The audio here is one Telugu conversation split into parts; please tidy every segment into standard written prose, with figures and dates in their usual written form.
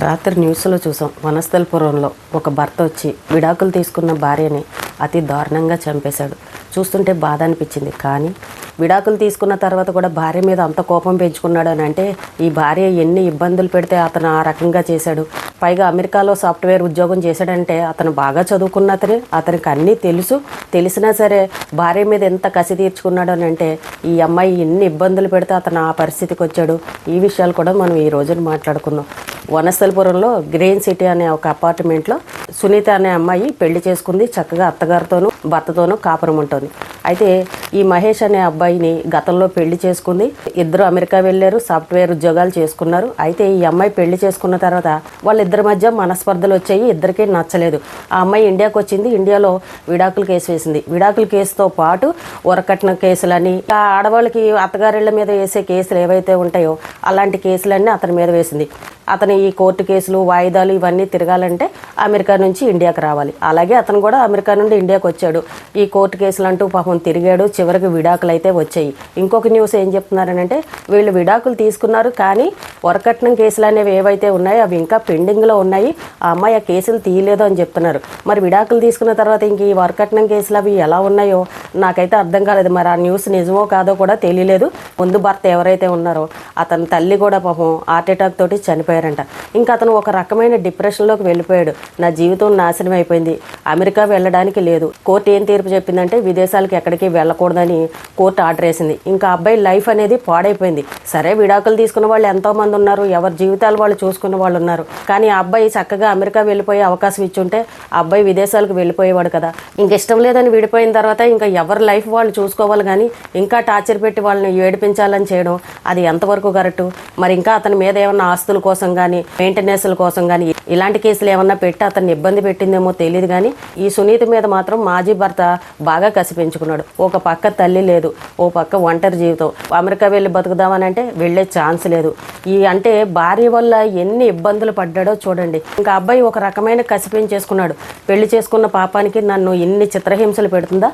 రాత్రి న్యూస్లో చూసాం. వనస్థలపురంలో ఒక భర్త వచ్చి విడాకులు తీసుకున్న భార్యని అతి దారుణంగా చంపేశాడు. చూస్తుంటే బాధ అనిపించింది. కానీ విడాకులు తీసుకున్న తర్వాత కూడా భార్య మీద అంత కోపం పెంచుకున్నాడు అని అంటే ఈ భార్య ఎన్ని ఇబ్బందులు పెడితే అతను ఆ రకంగా చేశాడు. పైగా అమెరికాలో సాఫ్ట్వేర్ ఉద్యోగం చేశాడంటే అతను బాగా చదువుకున్న అతనికి అన్నీ తెలిసినా సరే భార్య మీద ఎంత కసి తీర్చుకున్నాడు అని అంటే ఈ అమ్మాయి ఎన్ని ఇబ్బందులు పెడితే అతను ఆ పరిస్థితికి వచ్చాడు. ఈ విషయాలు కూడా మనం ఈ రోజున మాట్లాడుకుందాం. వనస్థలపురంలో గ్రీన్ సిటీ అనే ఒక అపార్ట్మెంట్లో సునీత అనే అమ్మాయి పెళ్లి చేసుకుంది. చక్కగా అత్తగారితోనూ భర్తతోనూ కాపురం ఉంటుంది. అయితే ఈ మహేష్ అనే అబ్బాయిని గతంలో పెళ్లి చేసుకుంది. ఇద్దరు అమెరికా వెళ్ళారు, సాఫ్ట్వేర్ ఉద్యోగాలు చేసుకున్నారు. అయితే ఈ అమ్మాయి పెళ్లి చేసుకున్న తర్వాత వాళ్ళిద్దరి మధ్య మనస్పర్ధలు వచ్చాయి. ఇద్దరికీ నచ్చలేదు. ఆ అమ్మాయి ఇండియాకి వచ్చింది. ఇండియాలో విడాకుల కేసు వేసింది. విడాకుల కేసుతో పాటు వరకట్న కేసులని, ఆ ఆడవాళ్ళకి అత్తగారిళ్ల మీద వేసే కేసులు ఏవైతే ఉంటాయో అలాంటి కేసులన్నీ అతని మీద వేసింది. అతను ఈ కోర్టు కేసులు, వాయిదాలు ఇవన్నీ తిరగాలంటే అమెరికా నుంచి ఇండియాకి రావాలి. అలాగే అతను కూడా అమెరికా నుండి ఇండియాకి వచ్చాడు. ఈ కోర్టు కేసులు అంటూ పాపం తిరిగాడు. చివరికి విడాకులు అయితే వచ్చాయి. ఇంకొక న్యూస్ ఏం చెప్తున్నారనంటే వీళ్ళు విడాకులు తీసుకున్నారు, కానీ వరకట్నం కేసులు అనేవి ఏవైతే ఉన్నాయో అవి ఇంకా పెండింగ్లో ఉన్నాయి. ఆ అమ్మాయి ఆ కేసులు తీయలేదు అని చెప్తున్నారు. మరి విడాకులు తీసుకున్న తర్వాత ఇంక ఈ వరకట్నం కేసులు అవి ఎలా ఉన్నాయో నాకైతే అర్థం కాలేదు. మరి ఆ న్యూస్ నిజమో కాదో కూడా తెలియలేదు. ముందు భర్త ఎవరైతే ఉన్నారో అతని తల్లి కూడా పాపం హార్ట్ అటాక్ తోటి చనిపోయారంట. ఇంకా అతను ఒక రకమైన డిప్రెషన్లోకి వెళ్ళిపోయాడు. నా జీవితం నాశనం అయిపోయింది, అమెరికా వెళ్ళడానికి లేదు. కోర్టు ఏం తీర్పు చెప్పిందంటే విదేశాలకు ఎక్కడికి వెళ్ళకూడదని కోర్టు ఆర్డర్ వేసింది. ఇంకా అబ్బాయి లైఫ్ అనేది పాడైపోయింది. సరే, విడాకులు తీసుకున్న వాళ్ళు ఎంతోమంది ఉన్నారు, ఎవరి జీవితాలు వాళ్ళు చూసుకున్న వాళ్ళు ఉన్నారు. కానీ ఆ అబ్బాయి చక్కగా అమెరికా వెళ్ళిపోయే అవకాశం ఇచ్చుంటే ఆ అబ్బాయి విదేశాలకు వెళ్ళిపోయేవాడు కదా. ఇంక ఇష్టం లేదని విడిపోయిన తర్వాత ఇంకా ఎవరి లైఫ్ వాళ్ళు చూసుకోవాలి, కానీ ఇంకా టార్చర్ పెట్టి వాళ్ళని ఏడిపించాలని చేయడం అది ఎంతవరకు కరెక్టు? మరి ఇంకా అతని మీద ఏమన్నా ఆస్తుల కోసం కానీ మెయింటెనెన్స్ల కోసం కానీ ఇలాంటి కేసులు ఏమన్నా పెట్టి అతన్ని ఇబ్బంది పెట్టిందేమో తెలియదు. కానీ ఈ సునీత మీద మాత్రం మాజీ భర్త బాగా కసి పెంచుకున్నాడు. ఒక పక్క తల్లి లేదు, ఓ పక్క ఒంటరి జీవితం. అమెరికా వెళ్ళి బతుకుదామని అంటే వెళ్ళే ఛాన్స్ లేదు. అంటే భార్య వల్ల ఎన్ని ఇబ్బందులు పడ్డాడో చూడండి. ఇంకా అబ్బాయి ఒక రకమైన కసి పెంచేసుకున్నాడు. పెళ్లి చేసుకున్న పాపానికి నన్ను ఇన్ని చిత్రహింసలు పెడుతుందా,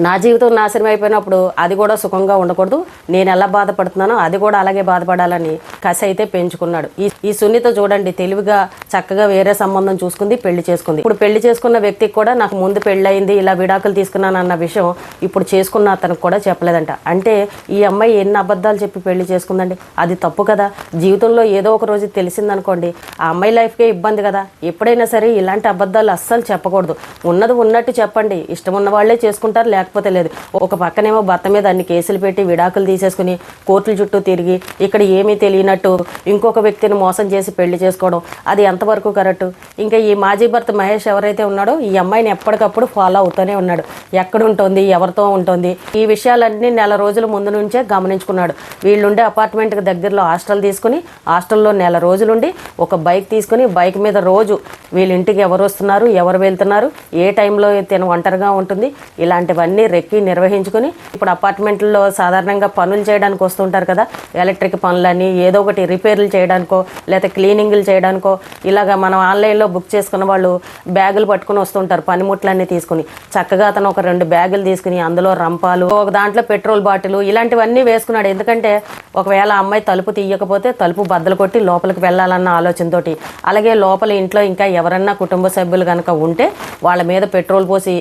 నా జీవితం నాశనం అయిపోయినప్పుడు అది కూడా సుఖంగా ఉండకూడదు, నేను ఎలా బాధపడుతున్నానో అది కూడా అలాగే బాధపడాలని కసి అయితే పెంచుకున్నాడు. ఈ సునీత చూడండి, తెలివిగా చక్కగా వేరే సంబంధం చూసుకుంది, పెళ్లి చేసుకుంది. ఇప్పుడు పెళ్లి చేసుకున్న వ్యక్తికి కూడా నాకు ముందు పెళ్ళయింది, ఇలా విడాకులు తీసుకున్నాను అన్న విషయం ఇప్పుడు చేసుకున్న అతనికి కూడా చెప్పలేదంట. అంటే ఈ అమ్మాయి ఎన్ని అబద్ధాలు చెప్పి పెళ్లి చేసుకుందండి. అది తప్పు కదా. జీవితంలో ఏదో ఒక రోజు తెలిసిందనుకోండి ఆ అమ్మాయి లైఫ్కే ఇబ్బంది కదా. ఎప్పుడైనా సరే ఇలాంటి అబద్ధాలు అస్సలు చెప్పకూడదు. ఉన్నది ఉన్నట్టు చెప్పండి. ఇష్టం ఉన్న వాళ్ళే చేసుకుంటారు, లేకపోతే లేదు. ఒక పక్కనేమో భర్త మీద అన్ని కేసులు పెట్టి విడాకులు తీసేసుకుని కోర్టుల చుట్టూ తిరిగి ఇక్కడ ఏమీ తెలియనట్టు ఇంకొక వ్యక్తిని మోసం చేసి పెళ్లి చేసుకోవడం అది ఎంతవరకు కరెక్ట్? ఇంకా ఈ మాజీ భర్త మహేష్ ఎవరైతే ఉన్నాడో ఈ అమ్మాయిని ఎప్పటికప్పుడు ఫాలో అవుతూనే ఉన్నాడు. ఎక్కడ ఉంటుంది, ఎవరితో ఉంటుంది, ఈ విషయాలన్నీ నెల రోజుల ముందు నుంచే గమనించుకున్నాడు. వీళ్ళుండే అపార్ట్మెంట్కి దగ్గరలో హాస్టల్ తీసుకుని హాస్టల్లో నెల రోజులుండి ఒక బైక్ తీసుకుని బైక్ మీద రోజు వీళ్ళ ఇంటికి ఎవరు వస్తున్నారు, ఎవరు వెళ్తున్నారు, ఏ టైంలో తిన ఒంటరిగా ఉంటుంది, ఇలాంటివన్నీ రెక్కి నిర్వహించుకుని ఇప్పుడు అపార్ట్మెంట్లో సాధారణంగా పనులు చేయడానికి వస్తుంటారు కదా, ఎలక్ట్రిక్ పనులని, ఏదో ఒకటి రిపేర్లు చేయడానికో లేకపోతే క్లీనింగ్లు చేయడానికో ఇలాగా మనం ఆన్లైన్లో బుక్ చేసుకున్న వాళ్ళు బ్యాగులు పట్టుకుని వస్తుంటారు పనిముట్లన్నీ తీసుకుని. చక్కగా అతను ఒక 2 బ్యాగులు తీసుకుని అందులో రంపాలు, ఒక దాంట్లో పెట్రోల్ బాటిల్ ఇలాంటివన్నీ వేసుకున్నాడు. ఎందుకంటే ఒకవేళ అమ్మాయి తలుపు తీయకపోతే తలుపు బద్దలు కొట్టి లోపలికి వెళ్ళాలన్న ఆలోచనతోటి. అలాగే లోపల ఇంట్లో ఇంకా ఎవరన్నా కుటుంబ సభ్యులు కనుక ఉంటే వాళ్ళ మీద పెట్రోల్ పోసి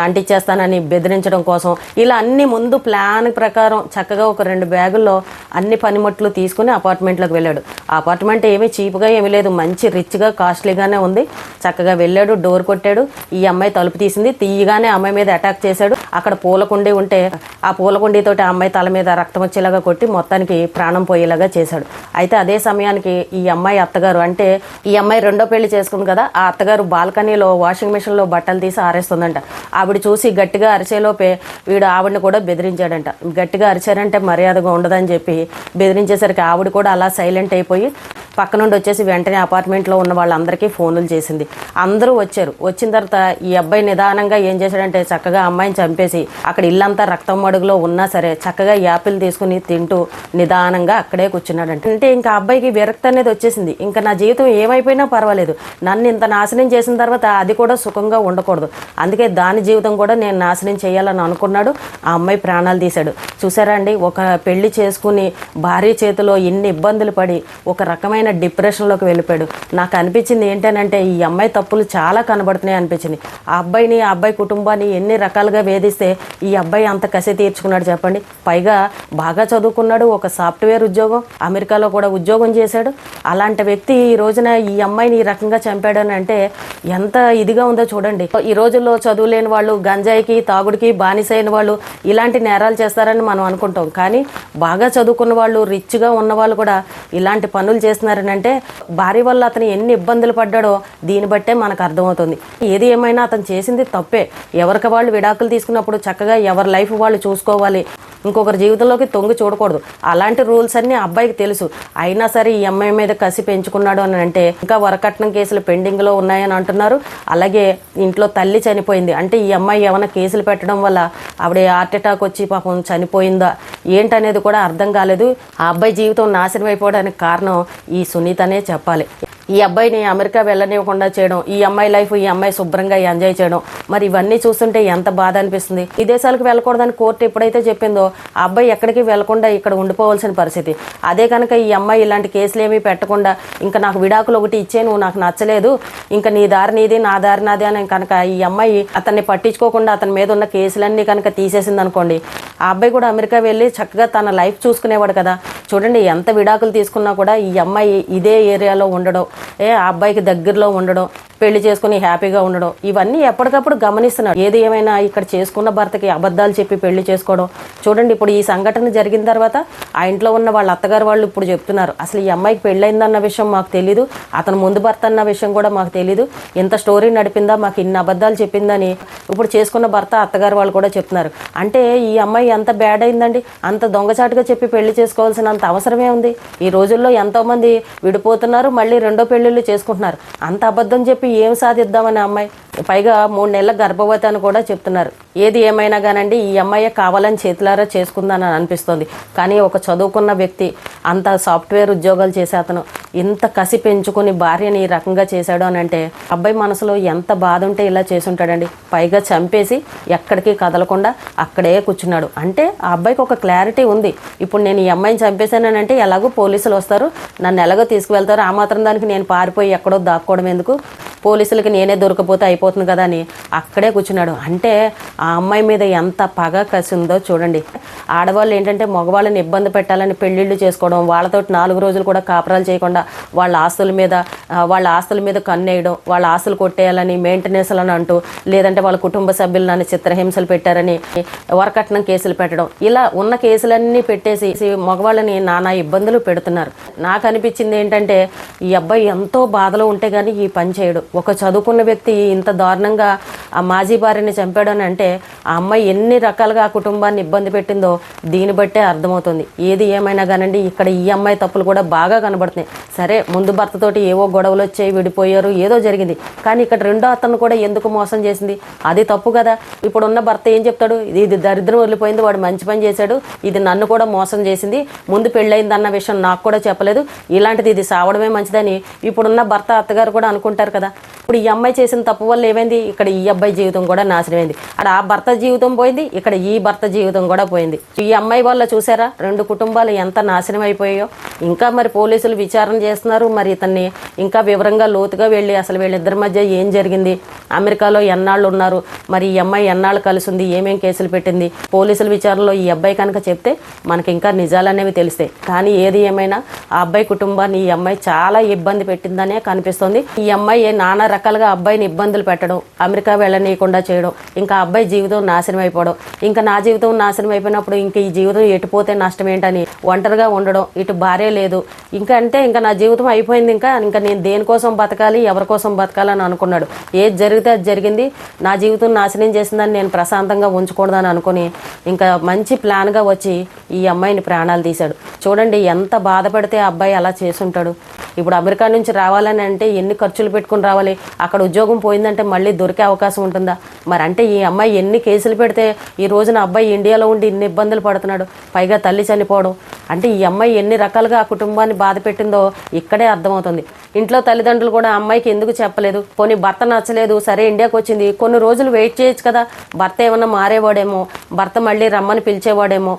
అంటించేస్తానని బెదిరించడం కోసం ఇలా అన్ని ముందు ప్లాన్ ప్రకారం చక్కగా ఒక 2 బ్యాగుల్లో అన్ని పనిముట్లు తీసుకుని అపార్ట్మెంట్లోకి వెళ్ళాడు. ఆ అపార్ట్మెంట్ ఏమీ చీప్గా ఏమీ లేదు, మంచి రిచ్గా కాస్ట్లీగానే ఉంది. చక్కగా వెళ్ళాడు, డోర్ కొట్టాడు. ఈ అమ్మాయి తలుపు తీసింది. తీయగానే అమ్మాయి మీద అటాక్ చేశాడు. అక్కడ పూలకుండీ ఉంటే ఆ పూలకుండీతోటి ఆ అమ్మాయి తల మీద రక్తం వచ్చేలాగా కొట్టి మొత్తానికి ప్రాణం పోయేలాగా చేశాడు. అయితే అదే సమయానికి ఈ అమ్మాయి అత్తగారు, అంటే ఈ అమ్మాయి రెండో పెళ్లి చేసుకుంది కదా, ఆ అత్తగారు బాల్కనీలో వాషింగ్ మిషన్లో బట్టలు తీసి ఆరేస్తుందంట. ఆవిడ చూసి గట్టిగా అరిచేలోపే వీడు ఆవిడని కూడా బెదిరించాడంట. గట్టిగా అరిచారంటే మర్యాదగా ఉండదని చెప్పి బెదిరించేసరికి ఆవిడ కూడా అలా సైలెంట్ అయిపోయి పక్క నుండి వచ్చేసి వెంటనే అపార్ట్మెంట్లో ఉన్న వాళ్ళందరికీ ఫోన్లు చేసింది. అందరూ వచ్చారు. వచ్చిన తర్వాత ఈ అబ్బాయి నిదానంగా ఏం చేశాడంటే చక్కగా అమ్మాయిని చంపేసి అక్కడ ఇల్లంతా రక్తం మడుగులో ఉన్నా సరే చక్కగా యాపిల్ తీసుకుని తింటూ నిదానంగా అక్కడే కూర్చున్నాడంట. అంటే ఇంకా అబ్బాయికి విరక్తి అనేది వచ్చేసింది. ఇంకా నా జీవితం ఏమైపోయినా పర్వాలేదు, నన్ను ఇంత నాశనం చేసిన తర్వాత అది కూడా సుఖంగా ఉండకూడదు, అందుకే దాని జీవితం కూడా నేను నాశనం చేయాలని అనుకున్నాడు. ఆ అమ్మాయి ప్రాణాలు తీశాడు. చూసారా అండి, ఒక పెళ్లి చేసుకుని భార్య చేతిలో ఎన్ని ఇబ్బందులు పడి ఒక రకమైన ఆయన డిప్రెషన్లోకి వెళ్ళిపోయాడు. నాకు అనిపించింది ఏంటనంటే ఈ అమ్మాయి తప్పులు చాలా కనబడుతున్నాయి అనిపించింది. ఆ అబ్బాయి కుటుంబాన్ని ఎన్ని రకాలుగా వేధిస్తే ఈ అబ్బాయి అంత కసి తీర్చుకున్నాడు చెప్పండి. పైగా బాగా చదువుకున్నాడు, ఒక సాఫ్ట్వేర్ ఉద్యోగం, అమెరికాలో కూడా ఉద్యోగం చేశాడు. అలాంటి వ్యక్తి ఈ రోజున ఈ అమ్మాయిని ఈ రకంగా చంపాడు అని అంటే ఎంత ఇదిగా ఉందో చూడండి. ఈ రోజుల్లో చదువు లేని వాళ్ళు, గంజాయికి తాగుడికి బానిసైన వాళ్ళు ఇలాంటి నేరాలు చేస్తారని మనం అనుకుంటాం. కానీ బాగా చదువుకున్న వాళ్ళు, రిచ్గా ఉన్న వాళ్ళు కూడా ఇలాంటి పనులు చేస్తున్నారని అంటే భార్య వల్ల అతను ఎన్ని ఇబ్బందులు పడ్డాడో దీన్ని బట్టే మనకు అర్థమవుతుంది. ఏది ఏమైనా అతను చేసింది తప్పే. ఎవరికి వాళ్ళు విడాకులు తీసుకున్నప్పుడు చక్కగా ఎవరి లైఫ్ వాళ్ళు చూసుకోవాలి, ఇంకొకరి జీవితంలోకి తొంగి చూడకూడదు. అలాంటి రూల్స్ అన్నీ అబ్బాయికి తెలుసు. అయినా సరే ఈ అమ్మాయి మీద కసి పెంచుకున్నాడు అని అంటే ఇంకా వరకట్నం కేసులు పెండింగ్లో ఉన్నాయని అంటున్నారు. అలాగే ఇంట్లో తల్లి చనిపోయింది అంటే ఈ అమ్మాయి ఏమైనా కేసులు పెట్టడం వల్ల ఆవిడ హార్ట్ అటాక్ వచ్చి పాపం చనిపోయిందా ఏంటనేది కూడా అర్థం కాలేదు. ఆ అబ్బాయి జీవితం నాశనం అయిపోవడానికి కారణం ఈ సునీతనే చెప్పాలి. ఈ అబ్బాయిని అమెరికా వెళ్ళనివ్వకుండా చేయడం, ఈ అమ్మాయి లైఫ్ ఈ అమ్మాయి శుభ్రంగా ఎంజాయ్ చేయడం, మరి ఇవన్నీ చూస్తుంటే ఎంత బాధ అనిపిస్తుంది. ఈ దేశాలకు వెళ్ళకూడదని కోర్టు ఎప్పుడైతే చెప్పిందో ఆ అబ్బాయి ఎక్కడికి వెళ్లకుండా ఇక్కడ ఉండిపోవాల్సిన పరిస్థితి. అదే కనుక ఈ అమ్మాయి ఇలాంటి కేసులు ఏమీ పెట్టకుండా ఇంకా నాకు విడాకులు ఒకటి ఇచ్చే, నువ్వు నాకు నచ్చలేదు, ఇంకా నీ దారి నీది నా దారి నాది అని కనుక ఈ అమ్మాయి అతన్ని పట్టించుకోకుండా అతని మీద ఉన్న కేసులన్నీ కనుక తీసేసింది అనుకోండి, ఆ అబ్బాయి కూడా అమెరికా వెళ్ళి చక్కగా తన లైఫ్ చూసుకునేవాడు కదా. చూడండి ఎంత విడాకులు తీసుకున్నా కూడా ఈ అమ్మాయి ఇదే ఏరియాలో ఉండడం, ఆ అబ్బాయికి దగ్గరలో ఉండడం, పెళ్లి చేసుకుని హ్యాపీగా ఉండడం, ఇవన్నీ ఎప్పటికప్పుడు గమనిస్తున్నాడు. ఏది ఏమైనా ఇక్కడ చేసుకున్న భర్తకి అబద్ధాలు చెప్పి పెళ్లి చేసుకోవడం. చూడండి ఇప్పుడు ఈ సంఘటన జరిగిన తర్వాత ఆ ఇంట్లో ఉన్న వాళ్ళ అత్తగారు వాళ్ళు ఇప్పుడు చెప్తున్నారు, అసలు ఈ అమ్మాయికి పెళ్ళైందన్న విషయం మాకు తెలీదు, అతను ముందు భర్త అన్న విషయం కూడా మాకు తెలీదు, ఇంత స్టోరీ నడిపిందా, మాకు ఇన్ని అబద్ధాలు చెప్పిందని ఇప్పుడు చేసుకున్న భర్త అత్తగారు వాళ్ళు కూడా చెప్తున్నారు. అంటే ఈ అమ్మాయి ఎంత బ్యాడ్ అయిందండి, అంత దొంగచాటుగా చెప్పి పెళ్లి చేసుకోవాల్సినంత అవసరమే ఉంది. ఈ రోజుల్లో ఎంతోమంది విడిపోతున్నారు, మళ్ళీ రెండో పెళ్ళిళ్ళు చేసుకుంటున్నారు. అంత అబద్ధం చెప్పి ఏం సాధిద్దామని అమ్మాయి, పైగా 3 నెలల గర్భవతి అని కూడా చెప్తున్నారు. ఏది ఏమైనా కానండి ఈ అమ్మాయి కావాలని చేతులారా చేసుకుందని అనిపిస్తుంది. కానీ ఒక చదువుకున్న వ్యక్తి, అంత సాఫ్ట్వేర్ ఉద్యోగాలు చేసే అతను ఇంత కసి పెంచుకుని భార్యని ఈ రకంగా చేశాడు అని అంటే అబ్బాయి మనసులో ఎంత బాధ ఉంటే ఇలా చేసుంటాడండి. పైగా చంపేసి ఎక్కడికి కదలకుండా అక్కడే కూర్చున్నాడు. అంటే ఆ అబ్బాయికి ఒక క్లారిటీ ఉంది, ఇప్పుడు నేను ఈ అమ్మాయిని చంపేశానంటే ఎలాగో పోలీసులు వస్తారు, నన్ను ఎలాగో తీసుకువెళ్తారు, ఆ మాత్రం దానికి నేను పారిపోయి ఎక్కడో దాక్కోవడం ఎందుకు, పోలీసులకి నేనే దొరకపోతే అయిపోతుంది కదా అని అక్కడే కూర్చున్నాడు. అంటే ఆ అమ్మాయి మీద ఎంత పగ కసి ఉందో చూడండి. ఆడవాళ్ళు ఏంటంటే మగవాళ్ళని ఇబ్బంది పెట్టాలని పెళ్ళిళ్ళు చేసుకోవడం, వాళ్ళతో 4 రోజులు కూడా కాపురాలు చేయకుండా వాళ్ళ ఆస్తుల మీద కన్నేయడం, వాళ్ళ ఆస్తులు కొట్టేయాలని మెయింటెనెన్స్లని అంటూ, లేదంటే వాళ్ళ కుటుంబ సభ్యులను చిత్రహింసలు పెట్టారని వరకట్నం కేసులు పెట్టడం, ఇలా ఉన్న కేసులన్నీ పెట్టేసి మగవాళ్ళని నానా ఇబ్బందులు పెడుతున్నారు. నాకు అనిపించింది ఏంటంటే ఈ అబ్బాయి ఎంతో బాధలో ఉంటే కానీ ఈ పని చేయడు. ఒక చదువుకున్న వ్యక్తి ఇంత దారుణంగా ఆ మాజీ భార్యని చంపాడు అని అంటే ఆ అమ్మాయి ఎన్ని రకాలుగా ఆ కుటుంబాన్ని ఇబ్బంది పెట్టిందో దీన్ని బట్టే అర్థమవుతుంది. ఏది ఏమైనా కానండి ఇక్కడ ఈ అమ్మాయి తప్పులు కూడా బాగా కనబడుతున్నాయి. సరే ముందు భర్తతోటి ఏవో గొడవలు వచ్చాయి, విడిపోయారు, ఏదో జరిగింది, కానీ ఇక్కడ రెండో అతను కూడా ఎందుకు మోసం చేసింది, అది తప్పు కదా. ఇప్పుడున్న భర్త ఏం చెప్తాడు, ఇది దరిద్రం వదిలిపోయింది, వాడు మంచి పని చేశాడు, ఇది నన్ను కూడా మోసం చేసింది, ముందు పెళ్ళయింది అన్న విషయం నాకు కూడా చెప్పలేదు, ఇలాంటిది ఇది సావడమే మంచిదని ఇప్పుడున్న భర్త అత్తగారు కూడా అనుకుంటారు కదా. ఇప్పుడు ఈ అమ్మాయి చేసిన తప్పు వల్ల ఏమైంది, ఇక్కడ ఈ అబ్బాయి జీవితం కూడా నాశనమైంది. అక్కడ ఆ భర్త జీవితం పోయింది, ఇక్కడ ఈ భర్త జీవితం కూడా పోయింది. ఈ అమ్మాయి వల్ల చూసారా 2 కుటుంబాలు ఎంత నాశనం అయిపోయాయో. ఇంకా మరి పోలీసులు విచారణ చేస్తున్నారు, మరి ఇతన్ని ఇంకా వివరంగా లోతుగా వెళ్ళి అసలు వీళ్ళిద్దరి మధ్య ఏం జరిగింది, అమెరికాలో ఎన్నాళ్ళు ఉన్నారు, మరి ఈ అమ్మాయి ఎన్నాళ్ళు కలిసి ఉంది, ఏమేం కేసులు పెట్టింది, పోలీసుల విచారణలో ఈ అబ్బాయి కనుక చెప్తే మనకి ఇంకా నిజాలు అనేవి తెలుస్తాయి. కానీ ఏది ఏమైనా ఆ అబ్బాయి కుటుంబాన్ని ఈ అమ్మాయి చాలా ఇబ్బంది పెట్టిందనే కనిపిస్తుంది. ఈ అమ్మాయి నానా రకాలుగా అబ్బాయిని ఇబ్బందులు పెట్టడం, అమెరికా వెళ్ళనీయకుండా చేయడం, ఇంకా అబ్బాయి జీవితం నాశనం అయిపోవడం, ఇంకా నా జీవితం నాశనం అయిపోయినప్పుడు ఇంకా ఈ జీవితం ఎటుపోతే నష్టం ఏంటని ఒంటరిగా ఉండడం, ఇటు భార్య లేదు, ఇంకా అంటే ఇంకా నా జీవితం అయిపోయింది, ఇంకా నేను దేనికోసం బతకాలి, ఎవరి కోసం బతకాలని అనుకున్నాడు. ఏది జరిగితే అది జరిగింది, నా జీవితం నాశనం చేసిందని నేను ప్రశాంతంగా ఉంచకూడదని అనుకుని ఇంకా మంచి ప్లాన్గా వచ్చి ఈ అమ్మాయిని ప్రాణాలు తీశాడు. చూడండి ఎంత బాధపడితే ఆ అబ్బాయి అలా చేసుంటాడు. ఇప్పుడు అమెరికా నుంచి రావాలని అంటే ఎన్ని ఖర్చులు పెట్టుకుని రావాలి, అక్కడ ఉద్యోగం పోయిందంటే మళ్ళీ దొరికే అవకాశం ఉంటుందా, మరి అంటే ఈ అమ్మాయి ఎన్ని కేసులు పెడితే ఈ రోజున అబ్బాయి ఇండియాలో ఉండి ఇన్ని ఇబ్బందులు పడుతున్నాడు, పైగా తల్లి చనిపోవడం, అంటే ఈ అమ్మాయి ఎన్ని రకాలుగా ఆ కుటుంబాన్ని బాధ పెట్టిందో ఇక్కడే అర్థమవుతుంది. ఇంట్లో తల్లిదండ్రులు కూడా అమ్మాయికి ఎందుకు చెప్పలేదు, పోనీ భర్త నచ్చలేదు, సరే ఇండియాకి వచ్చింది, కొన్ని రోజులు వెయిట్ చేయొచ్చు కదా, భర్త ఏమన్నా మారేవాడేమో, భర్త మళ్ళీ రమ్మని పిలిచేవాడేమో,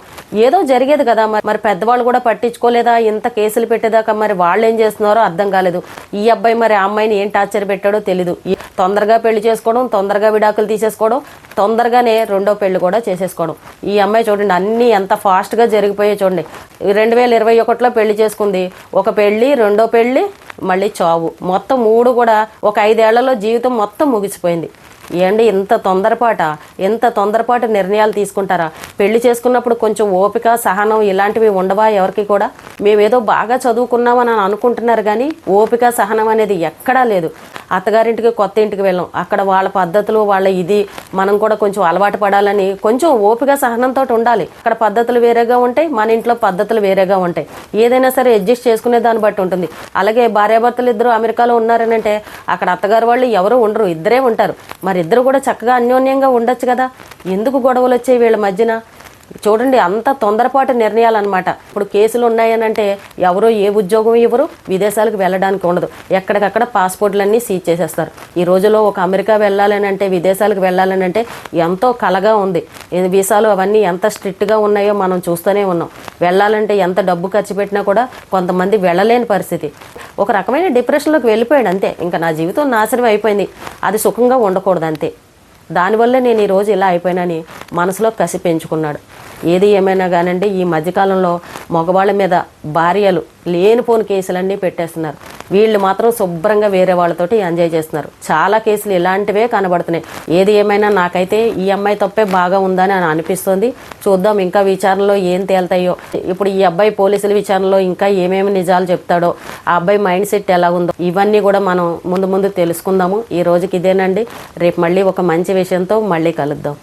ఏదో జరిగేది కదా. మరి పెద్దవాళ్ళు కూడా పట్టించుకోలేదా? ఇంత కేసులు పెట్టేదాకా మరి వాళ్ళు ఏం చేస్తున్నారో అర్థం కాలేదు. ఈ అబ్బాయి మరి ఆ అమ్మాయిని ఏం టార్చర్ పెట్టాడో తెలీదు. తొందరగా పెళ్లి చేసుకోవడం, తొందరగా విడాకులు తీసేసుకోవడం, తొందరగానే రెండో పెళ్లి కూడా చేసేసుకోవడం. ఈ అమ్మాయి చూడండి అన్నీ ఎంత ఫాస్ట్గా జరిగిపోయాయి చూడండి. 2021లో పెళ్లి చేసుకుంది, ఒక పెళ్లి, రెండో పెళ్లి, మళ్ళీ చావు, మొత్తం 3 కూడా ఒక 5 ఏళ్లలో జీవితం మొత్తం ముగిసిపోయింది. ఏంటి ఎంత తొందరపాటు నిర్ణయాలు తీసుకుంటారా? పెళ్లి చేసుకున్నప్పుడు కొంచెం ఓపిక, సహనం ఇలాంటివి ఉండవా ఎవరికి కూడా? మేమేదో బాగా చదువుకున్నామని అనుకుంటున్నారు కానీ ఓపిక, సహనం అనేది ఎక్కడా లేదు. అత్తగారింటికి కొత్త ఇంటికి వెళ్ళాం, అక్కడ వాళ్ళ పద్ధతులు, వాళ్ళ ఇది మనం కూడా కొంచెం అలవాటు పడాలని కొంచెం ఓపిక, సహనంతో ఉండాలి. అక్కడ పద్ధతులు వేరేగా ఉంటాయి, మన ఇంట్లో పద్ధతులు వేరేగా ఉంటాయి. ఏదైనా సరే అడ్జస్ట్ చేసుకునే దాన్ని బట్టి ఉంటుంది. అలాగే భార్యాభర్తలు ఇద్దరు అమెరికాలో ఉన్నారనంటే అక్కడ అత్తగారు వాళ్ళు ఎవరు ఉండరు, ఇద్దరే ఉంటారు. మరి ఇద్దరు కూడా చక్కగా అన్యోన్యంగా ఉండొచ్చు కదా. ఎందుకు గొడవలు వచ్చాయి వీళ్ళ మధ్యన? చూడండి అంత తొందరపాటు నిర్ణయాలు అనమాట. ఇప్పుడు కేసులు ఉన్నాయనంటే ఎవరో ఏ ఉద్యోగం ఇవ్వరు, విదేశాలకు వెళ్ళడానికి ఉండదు, ఎక్కడికక్కడ పాస్పోర్ట్లన్నీ సీజ్ చేసేస్తారు. ఈ రోజులో ఒక అమెరికా వెళ్ళాలనంటే, విదేశాలకు వెళ్ళాలనంటే ఎంతో కలగా ఉంది. వీసాలు అవన్నీ ఎంత స్ట్రిక్ట్గా ఉన్నాయో మనం చూస్తూనే ఉన్నాం. వెళ్ళాలంటే ఎంత డబ్బు ఖర్చు పెట్టినా కూడా కొంతమంది వెళ్ళలేని పరిస్థితి. ఒక రకమైన డిప్రెషన్లోకి వెళ్ళిపోయాడు అంతే. ఇంకా నా జీవితం నాశనం అయిపోయింది, అది సుఖంగా ఉండకూడదు అంతే. దానివల్లే నేను ఈరోజు ఇలా అయిపోయినని మనసులో కసి పెంచుకున్నాడు. ఏది ఏమైనా కానండి, ఈ మధ్యకాలంలో మగవాళ్ళ మీద భార్యలు లేనిపోని కేసులన్నీ పెట్టేస్తున్నారు. వీళ్ళు మాత్రం శుభ్రంగా వేరే వాళ్ళతోటి ఎంజాయ్ చేస్తున్నారు. చాలా కేసులు ఇలాంటివే కనబడుతున్నాయి. ఏది ఏమైనా నాకైతే ఈ అమ్మాయి తప్పే బాగా ఉందని అని అనిపిస్తుంది. చూద్దాం ఇంకా విచారణలో ఏం తేలుతాయో. ఇప్పుడు ఈ అబ్బాయి పోలీసుల విచారణలో ఇంకా ఏమేమి నిజాలు చెప్తాడో, ఆ అబ్బాయి మైండ్ సెట్ ఎలా ఉందో, ఇవన్నీ కూడా మనం ముందు తెలుసుకుందాము. ఈ రోజుకి ఇదేనండి. రేపు మళ్ళీ ఒక మంచి విషయంతో మళ్ళీ కలుద్దాం.